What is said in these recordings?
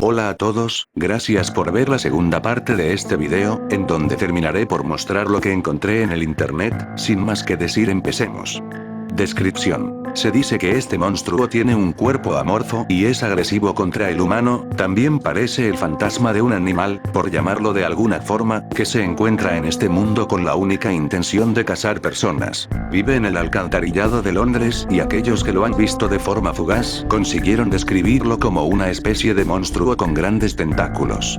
Hola a todos, gracias por ver la segunda parte de este video, en donde terminaré por mostrar lo que encontré en el internet. Sin más que decir, empecemos. Descripción. Se dice que este monstruo tiene un cuerpo amorfo y es agresivo contra el humano. También parece el fantasma de un animal, por llamarlo de alguna forma, que se encuentra en este mundo con la única intención de cazar personas. Vive en el alcantarillado de Londres y aquellos que lo han visto de forma fugaz consiguieron describirlo como una especie de monstruo con grandes tentáculos.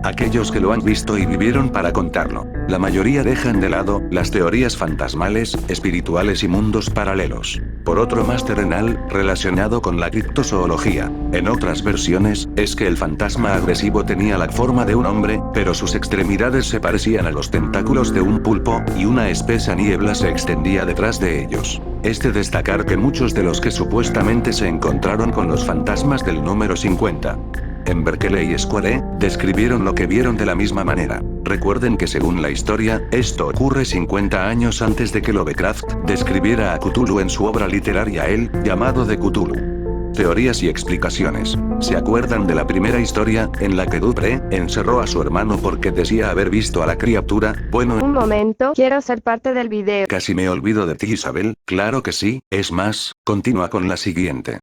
Aquellos que lo han visto y vivieron para contarlo. La mayoría dejan de lado las teorías fantasmales, espirituales y mundos paralelos. Por otro más terrenal, relacionado con la criptozoología. En otras versiones, es que el fantasma agresivo tenía la forma de un hombre, pero sus extremidades se parecían a los tentáculos de un pulpo, y una espesa niebla se extendía detrás de ellos. Es de destacar que muchos de los que supuestamente se encontraron con los fantasmas del número 50. En Berkeley Square, describieron lo que vieron de la misma manera. Recuerden que según la historia, esto ocurre 50 años antes de que Lovecraft describiera a Cthulhu en su obra literaria El llamado de Cthulhu. Teorías y explicaciones. ¿Se acuerdan de la primera historia, en la que Dupree encerró a su hermano porque decía haber visto a la criatura? Bueno, un momento, quiero ser parte del video. Casi me olvido de ti, Isabel. Claro que sí, es más, continúa con la siguiente.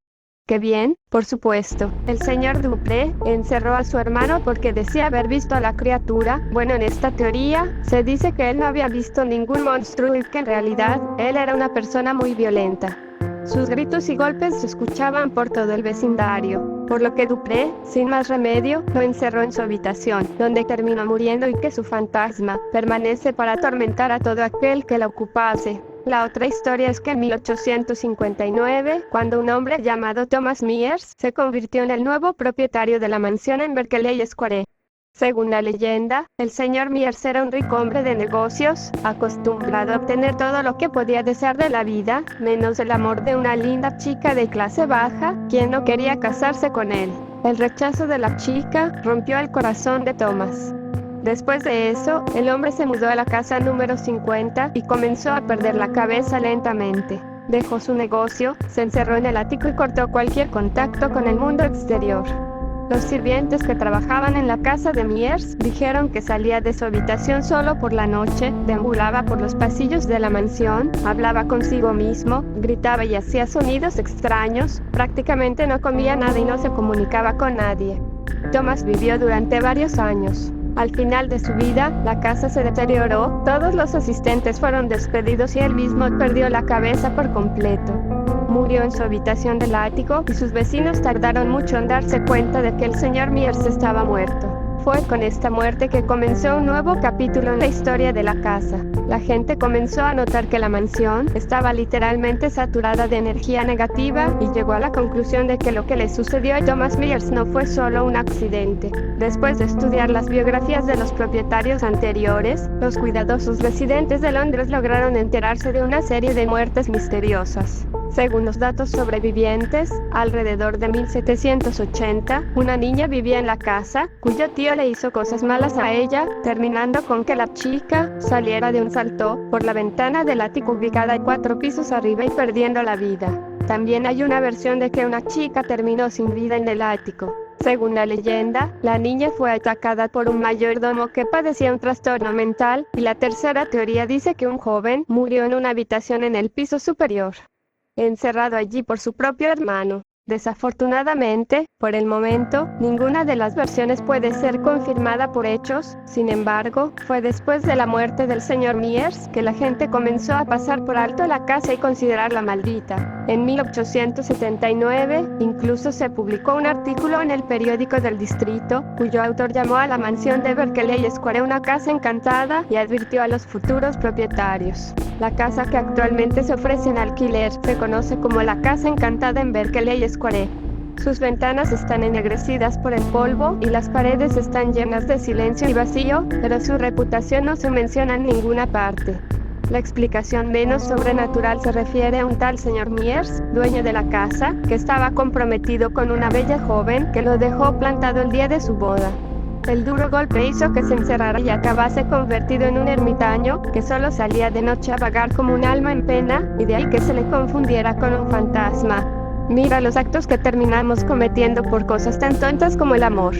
Qué bien, por supuesto. El señor Dupree encerró a su hermano porque decía haber visto a la criatura. Bueno, en esta teoría, se dice que él no había visto ningún monstruo y que en realidad, él era una persona muy violenta. Sus gritos y golpes se escuchaban por todo el vecindario, por lo que Dupree, sin más remedio, lo encerró en su habitación, donde terminó muriendo y que su fantasma permanece para atormentar a todo aquel que la ocupase. La otra historia es que en 1859, cuando un hombre llamado Thomas Mears se convirtió en el nuevo propietario de la mansión en Berkeley Square. Según la leyenda, el señor Mears era un rico hombre de negocios, acostumbrado a obtener todo lo que podía desear de la vida, menos el amor de una linda chica de clase baja, quien no quería casarse con él. El rechazo de la chica rompió el corazón de Thomas. Después de eso, el hombre se mudó a la casa número 50 y comenzó a perder la cabeza lentamente. Dejó su negocio, se encerró en el ático y cortó cualquier contacto con el mundo exterior. Los sirvientes que trabajaban en la casa de Mears dijeron que salía de su habitación solo por la noche, deambulaba por los pasillos de la mansión, hablaba consigo mismo, gritaba y hacía sonidos extraños, prácticamente no comía nada y no se comunicaba con nadie. Thomas vivió durante varios años. Al final de su vida, la casa se deterioró, todos los asistentes fueron despedidos y él mismo perdió la cabeza por completo. Murió en su habitación del ático y sus vecinos tardaron mucho en darse cuenta de que el señor Mears estaba muerto. Fue con esta muerte que comenzó un nuevo capítulo en la historia de la casa. La gente comenzó a notar que la mansión estaba literalmente saturada de energía negativa y llegó a la conclusión de que lo que le sucedió a Thomas Mears no fue solo un accidente. Después de estudiar las biografías de los propietarios anteriores, los cuidadosos residentes de Londres lograron enterarse de una serie de muertes misteriosas. Según los datos sobrevivientes, alrededor de 1780, una niña vivía en la casa, cuyo tío le hizo cosas malas a ella, terminando con que la chica saliera de un salto por la ventana del ático ubicada 4 pisos arriba y perdiendo la vida. También hay una versión de que una chica terminó sin vida en el ático. Según la leyenda, la niña fue atacada por un mayordomo que padecía un trastorno mental, y la tercera teoría dice que un joven murió en una habitación en el piso superior, encerrado allí por su propio hermano. Desafortunadamente, por el momento, ninguna de las versiones puede ser confirmada por hechos. Sin embargo, fue después de la muerte del señor Mears que la gente comenzó a pasar por alto la casa y considerarla maldita. En 1879, incluso se publicó un artículo en el periódico del distrito, cuyo autor llamó a la mansión de Berkeley Square una casa encantada y advirtió a los futuros propietarios. La casa que actualmente se ofrece en alquiler se conoce como la Casa Encantada en Berkeley Square. Sus ventanas están ennegrecidas por el polvo y las paredes están llenas de silencio y vacío, pero su reputación no se menciona en ninguna parte. La explicación menos sobrenatural se refiere a un tal señor Mears, dueño de la casa, que estaba comprometido con una bella joven que lo dejó plantado el día de su boda. El duro golpe hizo que se encerrara y acabase convertido en un ermitaño, que solo salía de noche a vagar como un alma en pena, y de ahí que se le confundiera con un fantasma. Mira los actos que terminamos cometiendo por cosas tan tontas como el amor.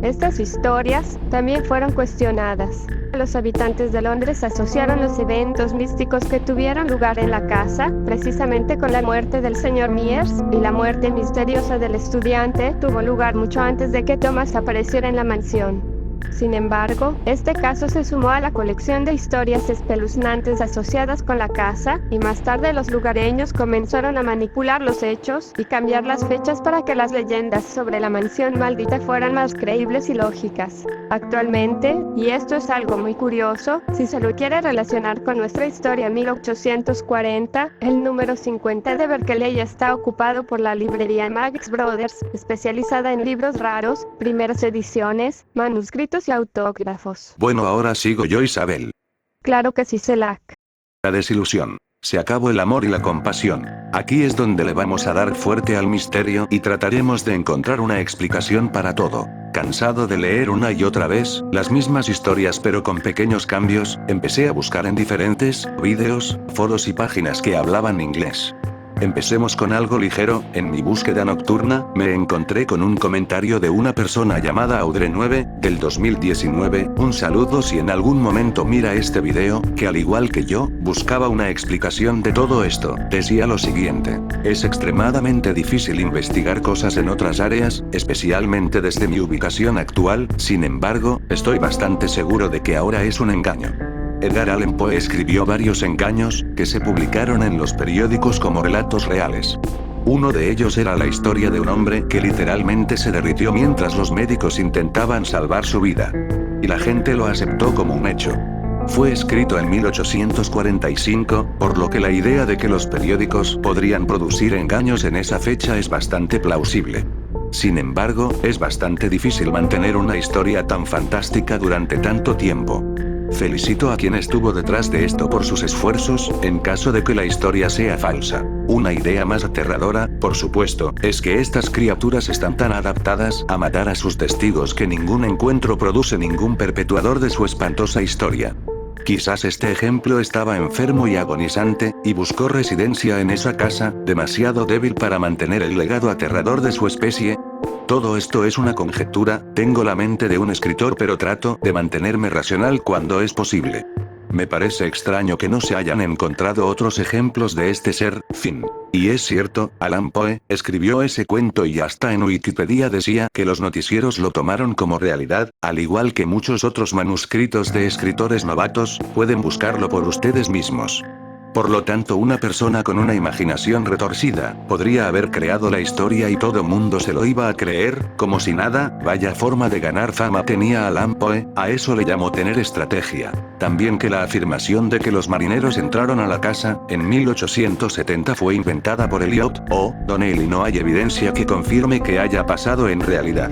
Estas historias también fueron cuestionadas. Los habitantes de Londres asociaron los eventos místicos que tuvieron lugar en la casa, precisamente con la muerte del señor Myers, y la muerte misteriosa del estudiante tuvo lugar mucho antes de que Thomas apareciera en la mansión. Sin embargo, este caso se sumó a la colección de historias espeluznantes asociadas con la casa, y más tarde los lugareños comenzaron a manipular los hechos y cambiar las fechas para que las leyendas sobre la mansión maldita fueran más creíbles y lógicas. Actualmente, y esto es algo muy curioso, si se lo quiere relacionar con nuestra historia 1840, el número 50 de Berkeley está ocupado por la librería Maggs Brothers, especializada en libros raros, primeras ediciones, manuscritos y autógrafos. Bueno, ahora sigo yo, Isabel. Claro que sí, Selak. La desilusión. Se acabó el amor y la compasión. Aquí es donde le vamos a dar fuerte al misterio y trataremos de encontrar una explicación para todo. Cansado de leer una y otra vez las mismas historias pero con pequeños cambios, empecé a buscar en diferentes vídeos, foros y páginas que hablaban inglés. Empecemos con algo ligero. En mi búsqueda nocturna, me encontré con un comentario de una persona llamada Audrey9, del 2019, un saludo si en algún momento mira este video, que al igual que yo, buscaba una explicación de todo esto. Decía lo siguiente: es extremadamente difícil investigar cosas en otras áreas, especialmente desde mi ubicación actual, sin embargo, estoy bastante seguro de que ahora es un engaño. Edgar Allan Poe escribió varios engaños, que se publicaron en los periódicos como relatos reales. Uno de ellos era la historia de un hombre que literalmente se derritió mientras los médicos intentaban salvar su vida. Y la gente lo aceptó como un hecho. Fue escrito en 1845, por lo que la idea de que los periódicos podrían producir engaños en esa fecha es bastante plausible. Sin embargo, es bastante difícil mantener una historia tan fantástica durante tanto tiempo. Felicito a quien estuvo detrás de esto por sus esfuerzos, en caso de que la historia sea falsa. Una idea más aterradora, por supuesto, es que estas criaturas están tan adaptadas a matar a sus testigos que ningún encuentro produce ningún perpetuador de su espantosa historia. Quizás este ejemplo estaba enfermo y agonizante, y buscó residencia en esa casa, demasiado débil para mantener el legado aterrador de su especie. Todo esto es una conjetura, tengo la mente de un escritor pero trato de mantenerme racional cuando es posible. Me parece extraño que no se hayan encontrado otros ejemplos de este ser, fin. Y es cierto, Allan Poe escribió ese cuento y hasta en Wikipedia decía que los noticieros lo tomaron como realidad, al igual que muchos otros manuscritos de escritores novatos, pueden buscarlo por ustedes mismos. Por lo tanto, una persona con una imaginación retorcida podría haber creado la historia y todo mundo se lo iba a creer, como si nada. Vaya forma de ganar fama tenía Allan Poe, a eso le llamo tener estrategia. También que la afirmación de que los marineros entraron a la casa en 1870 fue inventada por Eliot O'Donnell y no hay evidencia que confirme que haya pasado en realidad.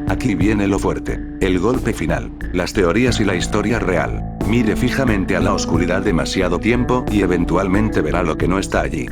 Aquí viene lo fuerte. El golpe final. Las teorías y la historia real. Mire fijamente a la oscuridad demasiado tiempo y eventualmente verá lo que no está allí.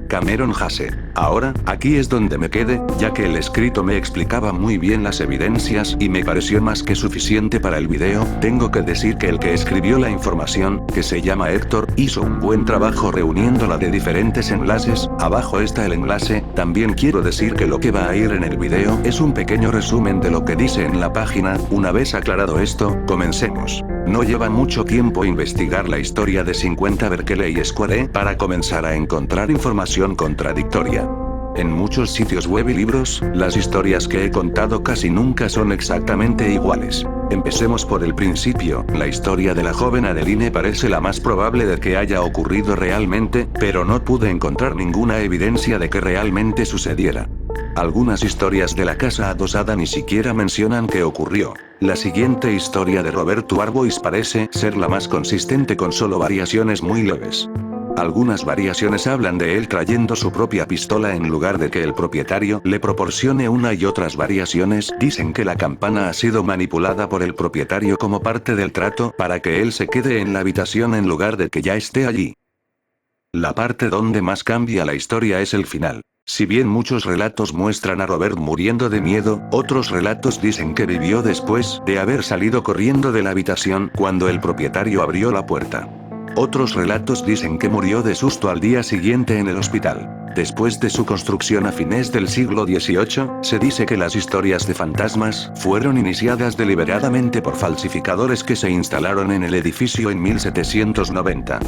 Cameron Hase. Ahora, aquí es donde me quedé, ya que el escrito me explicaba muy bien las evidencias y me pareció más que suficiente para el video. Tengo que decir que el que escribió la información, que se llama Héctor, hizo un buen trabajo reuniéndola de diferentes enlaces. Abajo está el enlace. También quiero decir que lo que va a ir en el video es un pequeño resumen de lo que dice en la página. Una vez aclarado esto, comencemos. No lleva mucho tiempo investigar la historia de 50 Berkeley Square para comenzar a encontrar información contradictoria. En muchos sitios web y libros, las historias que he contado casi nunca son exactamente iguales. Empecemos por el principio. La historia de la joven Adeline parece la más probable de que haya ocurrido realmente, pero no pude encontrar ninguna evidencia de que realmente sucediera. Algunas historias de la casa adosada ni siquiera mencionan que ocurrió. La siguiente historia de Roberto Arbois parece ser la más consistente con solo variaciones muy leves. Algunas variaciones hablan de él trayendo su propia pistola en lugar de que el propietario le proporcione una y otras variaciones dicen que la campana ha sido manipulada por el propietario como parte del trato para que él se quede en la habitación en lugar de que ya esté allí. La parte donde más cambia la historia es el final. Si bien muchos relatos muestran a Robert muriendo de miedo, otros relatos dicen que vivió después de haber salido corriendo de la habitación cuando el propietario abrió la puerta. Otros relatos dicen que murió de susto al día siguiente en el hospital. Después de su construcción a fines del siglo XVIII, se dice que las historias de fantasmas fueron iniciadas deliberadamente por falsificadores que se instalaron en el edificio en 1790.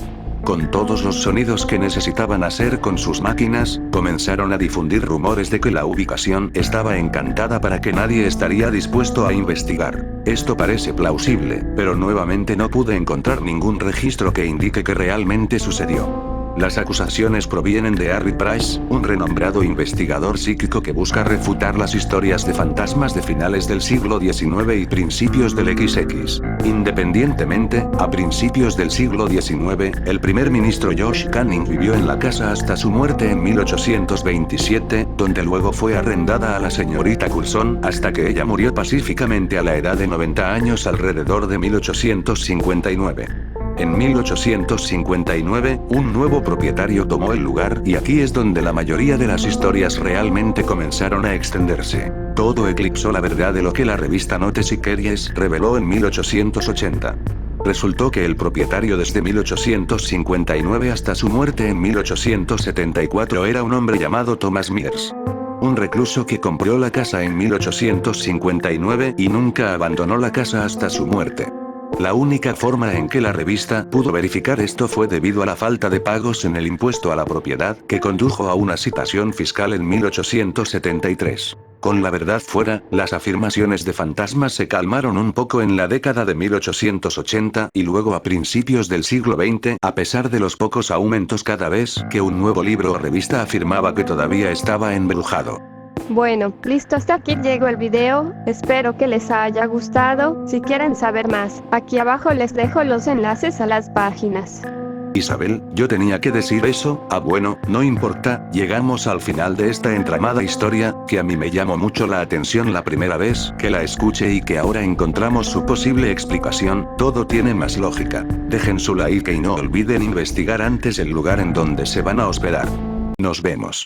Con todos los sonidos que necesitaban hacer con sus máquinas, comenzaron a difundir rumores de que la ubicación estaba encantada para que nadie estaría dispuesto a investigar. Esto parece plausible, pero nuevamente no pude encontrar ningún registro que indique que realmente sucedió. Las acusaciones provienen de Harry Price, un renombrado investigador psíquico que busca refutar las historias de fantasmas de finales del siglo XIX y principios del XX. Independientemente, a principios del siglo XIX, el primer ministro George Canning vivió en la casa hasta su muerte en 1827, donde luego fue arrendada a la señorita Coulson hasta que ella murió pacíficamente a la edad de 90 años alrededor de 1859. En 1859, un nuevo propietario tomó el lugar y aquí es donde la mayoría de las historias realmente comenzaron a extenderse. Todo eclipsó la verdad de lo que la revista Notes y Queries reveló en 1880. Resultó que el propietario desde 1859 hasta su muerte en 1874 era un hombre llamado Thomas Mears. Un recluso que compró la casa en 1859 y nunca abandonó la casa hasta su muerte. La única forma en que la revista pudo verificar esto fue debido a la falta de pagos en el impuesto a la propiedad, que condujo a una citación fiscal en 1873. Con la verdad fuera, las afirmaciones de fantasmas se calmaron un poco en la década de 1880 y luego a principios del siglo XX, a pesar de los pocos aumentos cada vez que un nuevo libro o revista afirmaba que todavía estaba embrujado. Bueno, listo, hasta aquí llegó el video, espero que les haya gustado. Si quieren saber más, aquí abajo les dejo los enlaces a las páginas. Isabel, yo tenía que decir eso. Bueno, no importa, llegamos al final de esta entramada historia, que a mí me llamó mucho la atención la primera vez que la escuché y que ahora encontramos su posible explicación. Todo tiene más lógica. Dejen su like y no olviden investigar antes el lugar en donde se van a hospedar. Nos vemos.